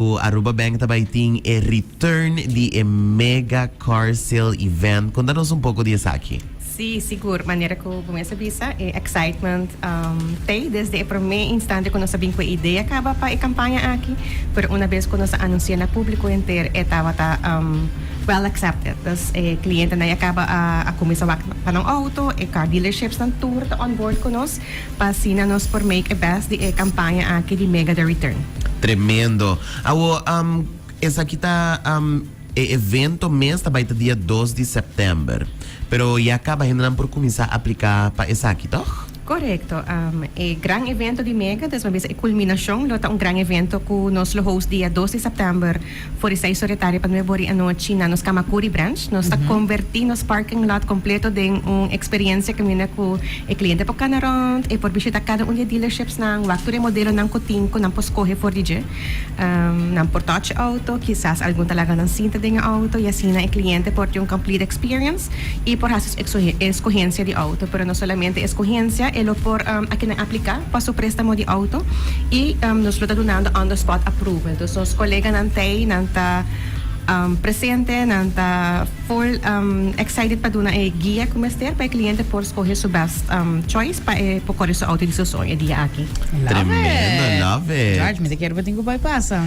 O Aruba Bank tabaiting return di mega car sale event. Contanos un poco de eso aquí. Sí, seguro. Maneira ko começa a visa, excitement tem desde o primeiro instante quando sabia que a ideia acaba para a campanha aqui, pero uma vez quando se anuncia na público inteiro, estava well accepted. Dus cliente na acaba a começar para um auto, car dealerships na tour on board conosco, para sina nos por make a best de campanha aqui de mega the return. Tremendo. Essa aqui tá evento mês também tá dia 2 de setembro. Pero já acaba ainda por começar a aplicar para essa aqui, toch? Correcto. Gran evento de Mega, das uma vez a culminação, lota gran evento que nós lo host dia 2 de setembro, for 6 solitária para nuevo a noite na nos Kamakuri branch, nós está convertir nos parking lot completo de experiência que mina com o cliente por canaron e por visitar cada de dealerships ng waktu modelo ng kuting ko ng poscoge for DJ, ng por touch auto, quizás algún talaga ng cinta de auto, y así na el cliente por yung complete experience y por hacer escogencia de auto, pero no solamente escogencia, elo por aqui na aplicar para su préstamo de auto e nos lo está donando on the spot approval. Então, os colegas nantay nanta presente, nanta full excited para donar guia como este para o cliente por escolher su best choice para por correr su auto de su sonho dia aqui. Tremendo, love it. George, me te quero bater com o pai passa.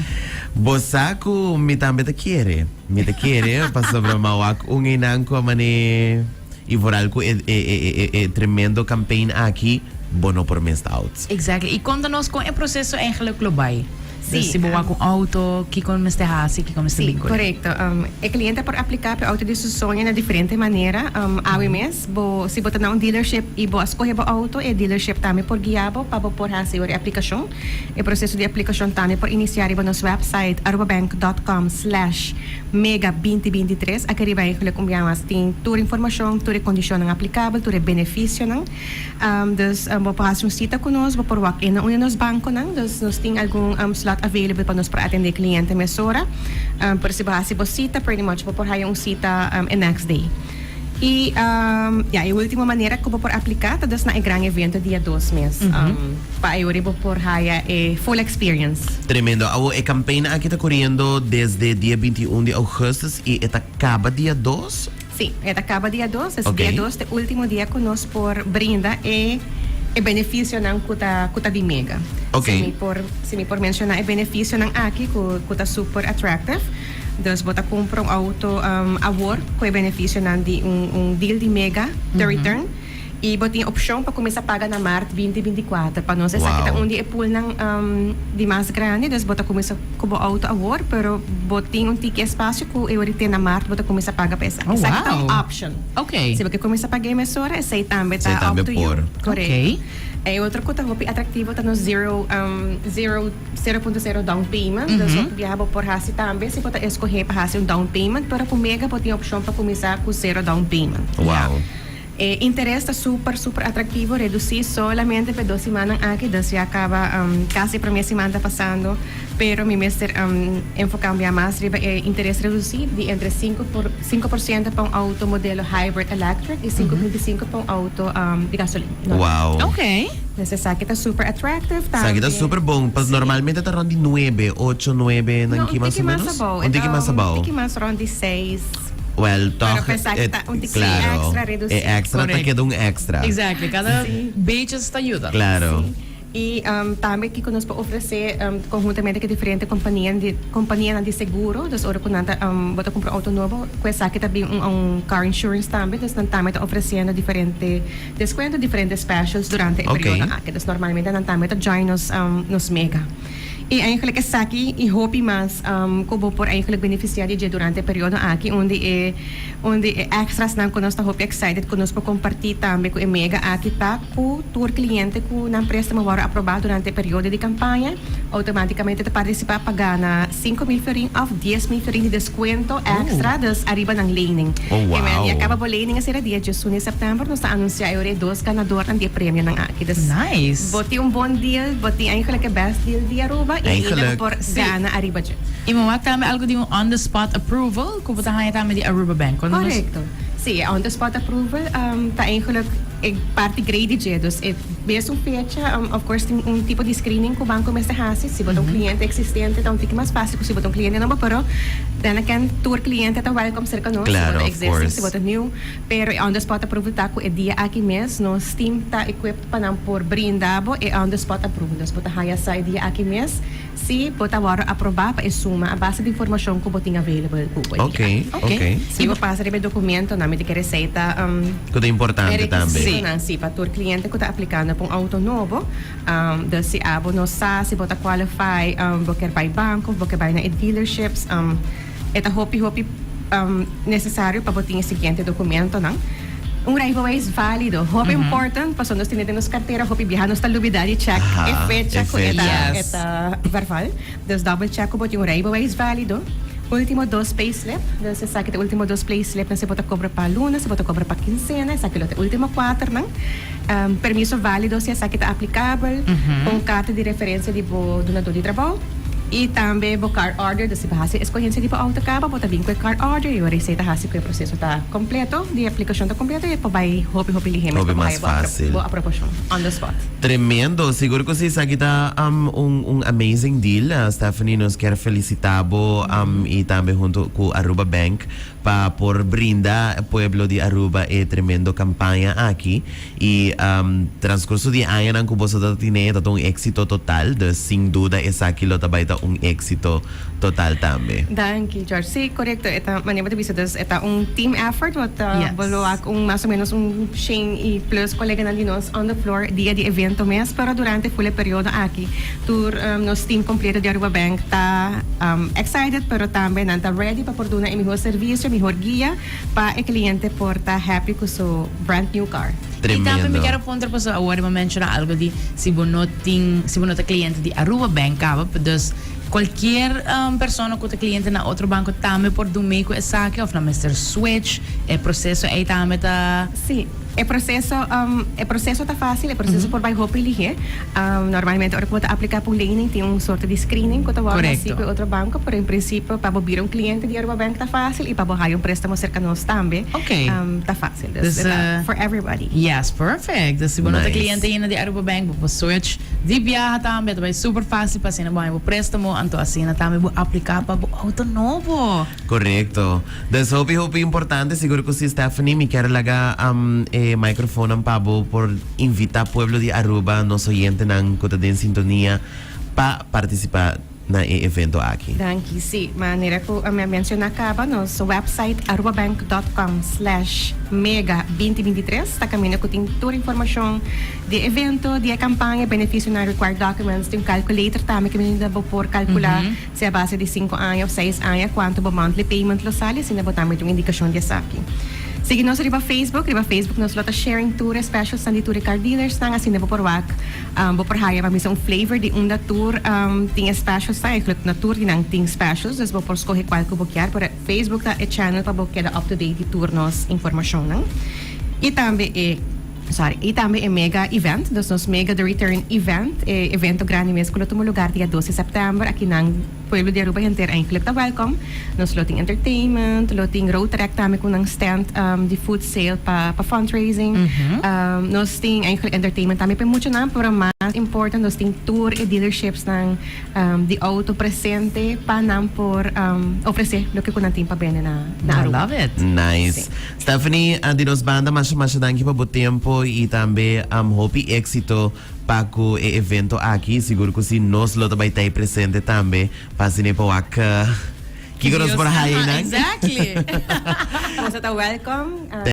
Bosaku, me também te quer. Me te quer, para sobre mawak inang ko mani e por algo tremendo campaign aqui, bono por mest outs. Exactly. E conta-nos com o processo eigenlijk global. Sí, si boa com auto, que com este hasi, que com este sí, correcto. El cliente por aplicar para auto de su sonho de diferente maneira. Awi mes, si bota na dealership e bo escolhe bo auto, e dealership também por guiabo para por hasi a aplicação. O processo de aplicação também por iniciar no nosso website arubabank.com/mega2023. Aqui vai incluir como tem toda informação, toda condição aplicável, todo benefício não. Dus bo por hasi cita conosco, bo por walk-in na nos banco não. Dus nós tem algum slot available para nos para atender cliente mesora. Por si base cita, pretty much por hayong cita next day. E a última maneira que por aplicar todas na gran evento dia 2 meses. Para eu por haya full experience. Tremendo. A campaign aqui está correndo desde dia 21 de agosto e acaba dia 2? Sim, acaba dia 2. Dia 2 é o último dia que nós por brinda e benefício ng kuta di mega. Okay. Se me por mencionar o benefício ng aqui kuta super attractive. Dus bota compra auto award com o benefício ng di deal di mega the return. E botinha opção para começar a pagar na Março 2024 para nós essa kita onde é pool ng de mais grande, dus bota começar com o auto award, pero botinha ticket espaço que eu reter na Março bota começar a pagar para essa. Essa kita option. Okay. Se você começar a pagar a mesura, essa também tá up to you. Correto. Okay. É outra coisa que atrativo tá no 0.0 down payment. Dus ook viável por hasi também, se você escolher para hasi down payment, pero com mega botinha opção para começar com 0 down payment. Wow. Interesse está super atrativo, reduzir solamente por 2 semanas aqui, dus já acaba quase para minha semana passando, pero mi mestre enfocado mais interesse reduzido de entre 5% para auto modelo hybrid electric e 5.5% para auto de gasolina. Wow. Okay. Dus essa aqui está super attractive. Essa aqui está super bom, mas normalmente está around de 9, 8, 9, não, que mais ou menos? Um tiki mais abaixo. Um tiki mais around de 6. Well, toch, claro, é extra, tá quedando extra. Exactly, cada beetje está ajuda. Claro. Sim. E também que nós podemos oferecer conjuntamente com diferentes companhias de seguro, dus ora quando bota comprar auto novo, com essa aqui também car insurance também, dus também está oferecendo diferentes descontos, diferentes specials durante o período aqui, dus normalmente também está join nos mega. E eigenlijk essa aqui e hope mas como por eigenlijk beneficiar de durante o período aqui onde extras não conosco hope excited conosco compartilhar também com o mega aqui tá com o tour cliente com na préstamo agora aprovado durante o período de campanha automaticamente te participar pagar na 5.000 florin of 10.000 florin de desconto extra das arriba ng laning. Wow. E acaba o laning a dia 18 de setembro nós anunciar ore 2 ganador ng prêmio ng aqui. Nice. Boti bom deal, boti eigenlijk o best deal de Aruba. Eigenlijk. Por gana arriba dyan. Imawag tama algo di on-the-spot approval kung patahan tama di Aruba Bank. Correcto. Sí, on-the-spot approval, ta eigenlijk parte grade jedos. Mesmo fecha, of course, tem tipo de screening com o banco mestre hasi. Se botar cliente existente, então fica mais fácil. Se botar cliente novo, pero then again, tour cliente tá welcome cerca nós. Claro, se of existing, course. se botar new. Pero on the spot aproveitar com o dia aqui mês, nos team tá equipped para não por brindabo e on the spot approve. Nos botar haya sa dia aqui mês. Se botar waro aprovar para suma a base de informação que botinha available com Ok. Se eu passar o documento, nome de que receita, Tudo importante também. Sim, sim, para o cliente que está aplicando para auto novo, se abo no sa, se bota qualify, você vai banco, você vai na dealerships, eta hopi necessário para botar o seguinte documento, não? Railways válido. Hope important, para nós temos carteira, hope viajar nos talubidade check, fecha com eta verbal, double check com botar railways válido. Último 2 payslip, você sabe que o último 2 payslip você pode cobrar para luna, você pode cobrar para quincena, sabe que o último 4, não? Permiso válido, você sabe que está aplicável, com carta de referência de donador de trabalho. E também o card order, se você escolher se tipo autocaba, bota bem com o card order e a receita hasi que o processo está completo, de aplicação está completo e vai hope lihem mais fácil. Boa aprovação on the spot. Tremendo. Seguro que sim, aqui está amazing deal. Stephanie nos quer felicitar e também junto com Aruba Bank para por brindar pueblo de Aruba tremendo campanha aqui e transcurso de año ang kubo sa tatine un éxito total de sin duda esa kilo tabayta un éxito total tambe. Thank you, George. Sí, correcto. Esta manera de visitar esta team effort bolo más o menos Shane y plus colega nalinos on the floor dia de evento mes pero durante full período aqui tour nos team completo de Aruba Bank tá excited pero também nanta ready para por duna e melhor serviço, melhor guia para o cliente porta happy com seu brand new car. Tremendo. E também me quero ponto para agora mencionar algo de se bonota cliente de Aruba Bank, dus qualquer persona que cliente na outro banco também pode dormir com essa aqui ou na Mr. Switch, é processo aí também tá. Sim. O processo está fácil, o processo por vai roupa lihe. Normalmente, a hora que você aplicar por laning, tem sorte de screening que você vai assim para outro banco, pero em princípio, para abrir cliente de Aruba Bank está fácil e para borrar préstamo cerca nós também. Ok. Está fácil. For everybody. Yes, perfect. Dus se bonota cliente aí de Aruba Bank, vou switch de viaja também, vai super fácil para ser bom préstamo, então assim também vou aplicar para auto novo. Correcto. Dus hopi importante, seguro que si Stephanie me quer laga microphone ang pabo por invitar pueblo de Aruba nos oyente ng Kota din sintonia pa participar na evento aqui. Thank you. Sí, maneira que eu mencionar acaba nosso website arubabank.com/mega2023 está caminho que tem toda a informação de evento, de campanha, benefício na required documents, tem calculator também que ainda vou por calcular se a base de 5 anos ou 6 anos quanto o monthly payment lo sale, se ainda botar uma indicação de aqui. Sigue nós riba Facebook nós lota sharing tour special sa tour car dealers nang assim po porwak bo por haya mami sa flavor di unda tour ting special sa click na tour dinang ting specials des bo por escolher qual ko bokyar por Facebook ta channel pa bokyar up to date di tour nos informasyon nang e também mega event, dos nos mega the return event, evento grande mesmo kulo tumo lugar dia 12 de setembro aqui nang pueblo de Aruba inteiro ang click ta welcome nos loting entertainment, loting road track também com nang stand de food sale pa fundraising, nos ting ang entertainment também pa mucho na pero mais important nos ting tour e dealerships nang de auto presente pa nam por oferecer lo que kunatin pa bene na Aruba. I love it. Nice. Stephanie, di nos banda mas danke pa bo tempo e também hopi éxito para o evento aqui. Seguro que se nós lo também está presente também para se ne powak que nos por hayi Exactly. Você tá welcome.